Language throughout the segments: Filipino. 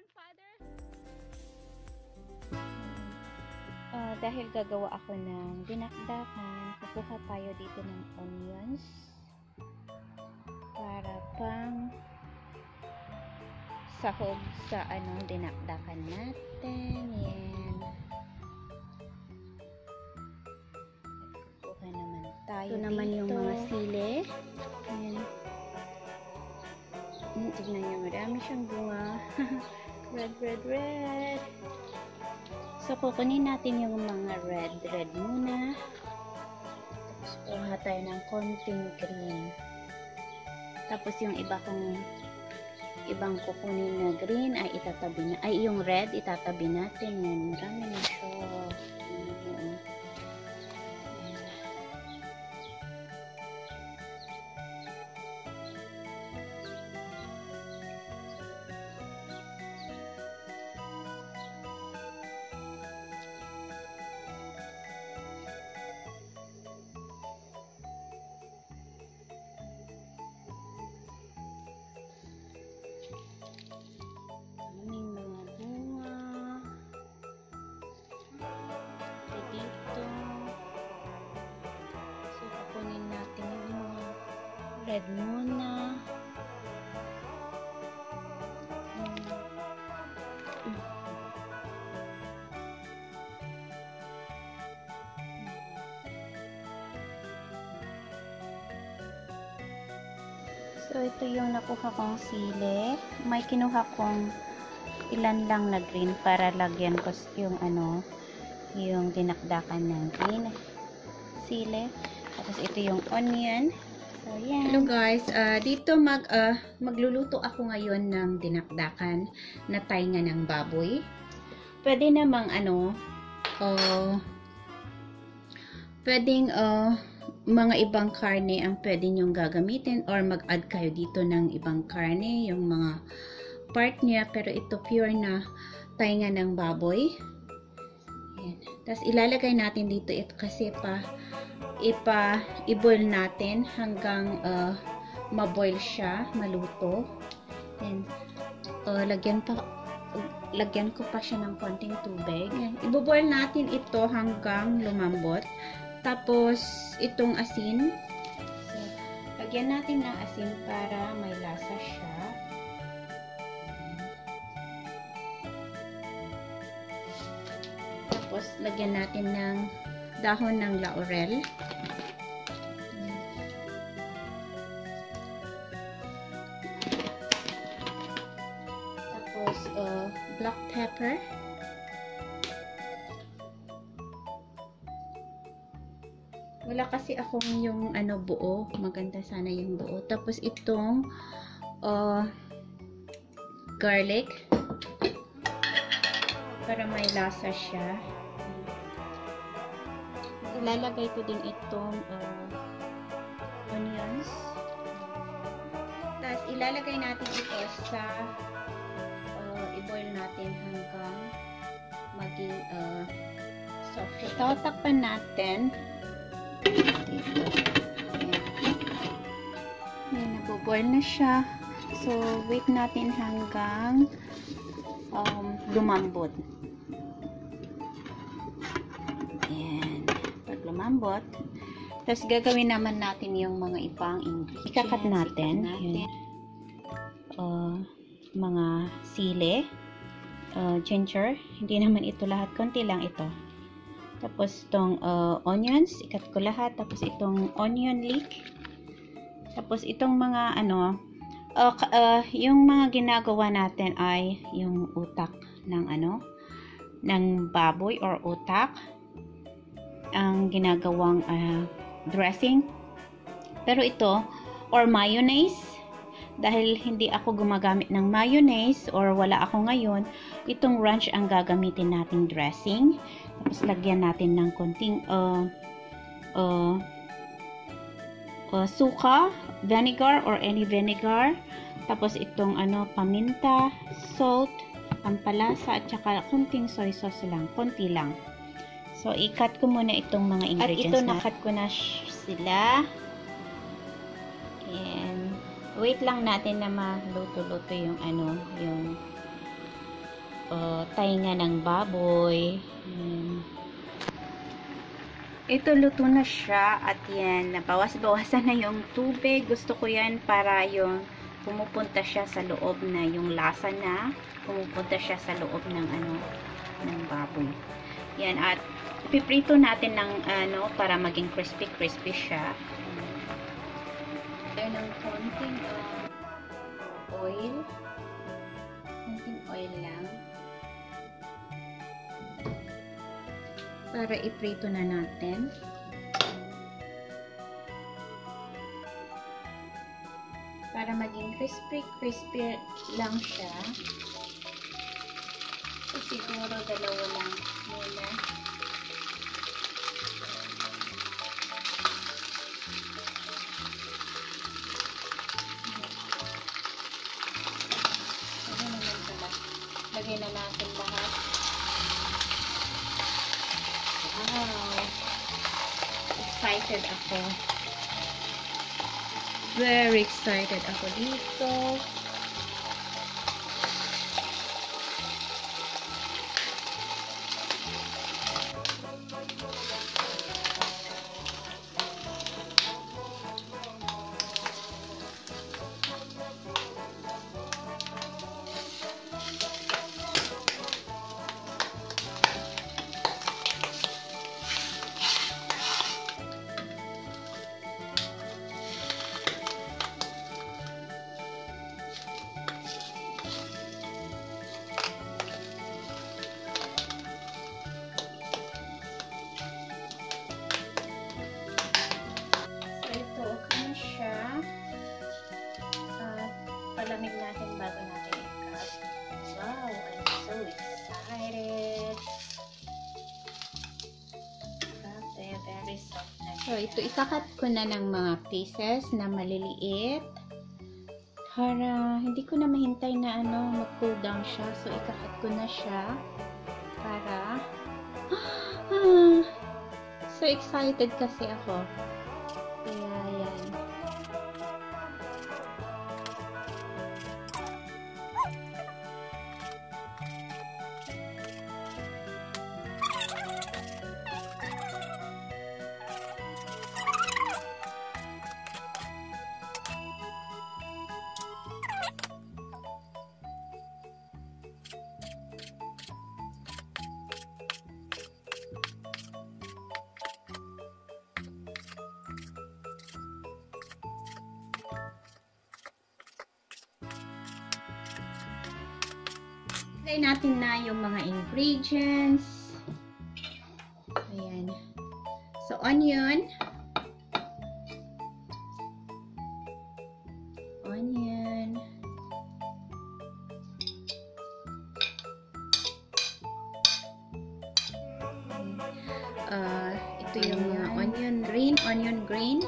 grandfather? Dahil gagawa ako ng dinakdakan, kukuha tayo dito ng onions para pang sahog sa dinakdakan natin. Yan. Kukuha naman tayo. Ito naman dito yung mga sili. Yan. Tignan nyo, marami siyang bunga. Red, red, red. So, kukunin natin yung mga red muna. Tapos, kuha tayo ng konting green. Tapos, yung ibang kukunin na green ay itatabi na. Ay, yung red, itatabi natin. Yan, marami na siya. Red muna. So, ito yung nakuha kong sili. May kinuha kong ilan lang na green para lagyan ko yung yung dinakdakan ng green sili. Tapos, ito yung onion. So, yan. Hello guys, dito magluluto ako ngayon ng dinakdakan na tainga ng baboy. Pwede namang pwedeng mga ibang karne ang pwede nyong gagamitin or mag-add kayo dito ng ibang karne, yung mga part niya, pero ito pure na tainga ng baboy. Yan. Tapos ilalagay natin dito ito kasi i-boil natin hanggang ma-boil siya, maluto. Then, lagyan ko pa siya ng konting tubig. I-boil natin ito hanggang lumambot. Tapos, itong asin. So, lagyan natin ng asin para may lasa siya. Tapos, lagyan natin ng dahon ng laurel. Tapos, black pepper. Wala kasi akong yung buo. Maganda sana yung buo. Tapos, itong garlic. Para may lasa siya. Ilalagay ko din itong onions. Tapos, ilalagay natin ito sa i-boil natin hanggang maging soft. Tatakpan natin. Dito. Ayan, naboboil na siya. So, wait natin hanggang lumambot. Lumambot. Tapos, gagawin naman natin yung mga ibang ingredients. Ikakat natin. Mga sili. Ginger. Hindi naman ito lahat. Konti lang ito. Tapos, itong onions. Ikat ko lahat. Tapos, itong onion leek. Tapos, itong mga yung mga ginagawa natin ay yung utak ng ng baboy or utak. Ang ginagawang dressing. Pero ito, or mayonnaise, dahil hindi ako gumagamit ng mayonnaise or wala ako ngayon, itong ranch ang gagamitin nating dressing. Tapos lagyan natin ng konting suka, vinegar or any vinegar. Tapos itong paminta, salt, pampalasa, at saka konting soy sauce lang, konti lang. So, i-cut ko muna itong mga ingredients. At ito, na-cut ko na sila. And, wait lang natin na maluto-luto yung tainga ng baboy. Ito luto na siya at yan, nabawas-bawasan na yung tubig. Gusto ko yan para yung pumupunta siya sa loob na yung lasa na pumupunta siya sa loob ng ng baboy. Yan, at piprito natin ng para maging crispy siya. Tayo ng konting oil. Konting oil lang. Para iprito na natin. Para maging crispy lang siya. So, siguro dalawa lang muna. Lagay na natin lahat. Wow! Excited ako. Very excited ako dito. Palamig natin bago natin i-cut. Wow, I'm so excited. Grabe, very soft na. So, ito ikakat ko na ng mga pieces na maliliit. Para hindi ko na mahintay na mag-cool down siya. So, ikakat ko na siya. Para so excited kasi ako. Kaya, yan. Ilagay natin na yung mga ingredients. Ayan. So, onion. Onion. Ito yung onion green.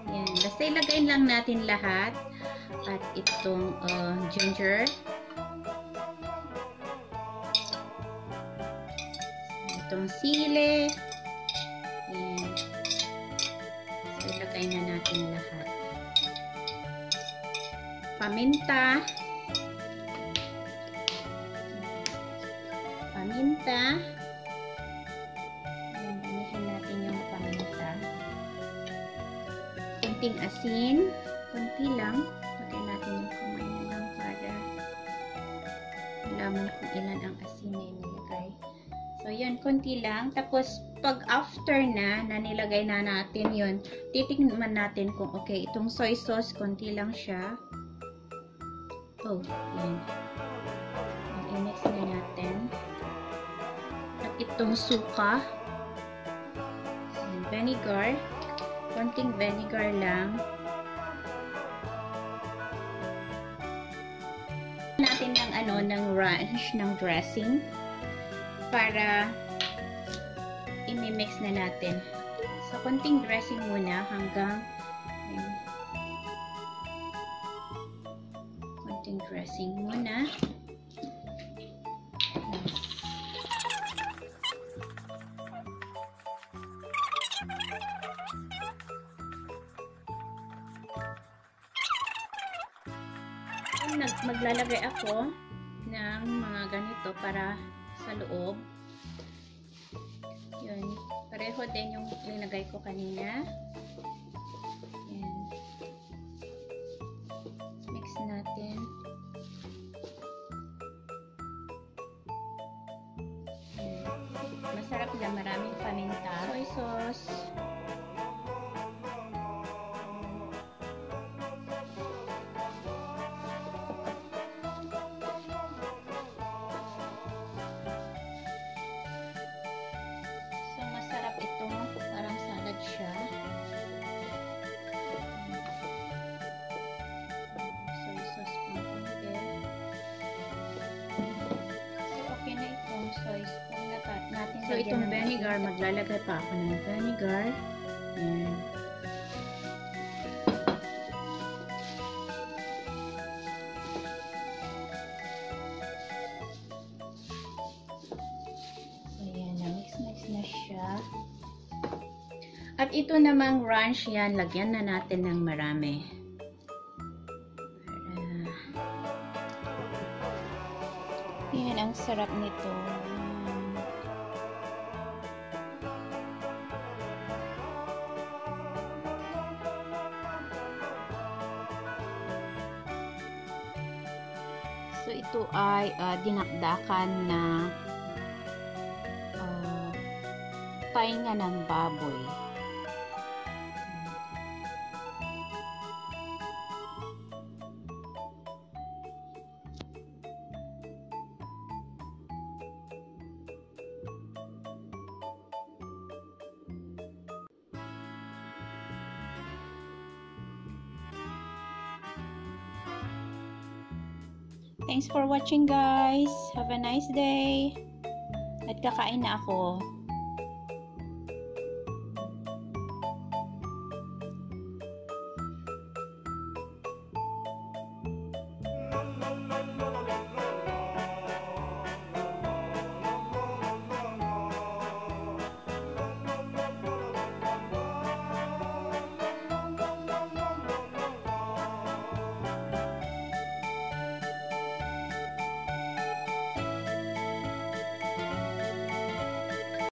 Ayan. Basta ilagay lang natin lahat. At itong ginger. Itong sili. Ayan. So, ilagay na natin lahat. Paminta. Paminta. Ayan, inihin natin yung paminta. Kunting asin. Kunti lang. Lagay natin yung kamay na lang para malaman kung ilan ang asin na nilagay. So, yun, konti lang. Tapos, pag after na nilagay na natin yun, titingnan natin kung okay. Itong soy sauce, konti lang siya. Oh, yan. I-mix na natin. At itong suka. Yan, vinegar. Konting vinegar lang. Natin ng ranch, ng dressing. Para i-mix na natin. So, konting dressing muna hanggang konting dressing muna. Maglalagay ako ng ng mga ganito para sa loob. Yun. Pareho din yung linagay ko kanina. Yan. Mix natin. Yan. Masarap na, maraming paminta. Soy sauce. Siya. Soy sauce pang konti. So, okay na itong soy sauce natin. So, itong vinegar, maglalagay pa ako ng vinegar. Ayan. So, ayan. Na-mix na siya. At ito namang ranch yan, lagyan na natin ng marami. Yan, ang sarap nito. So, ito ay dinakdakan na tainga ng baboy. Thanks for watching, guys. Have a nice day. At kakain na ako.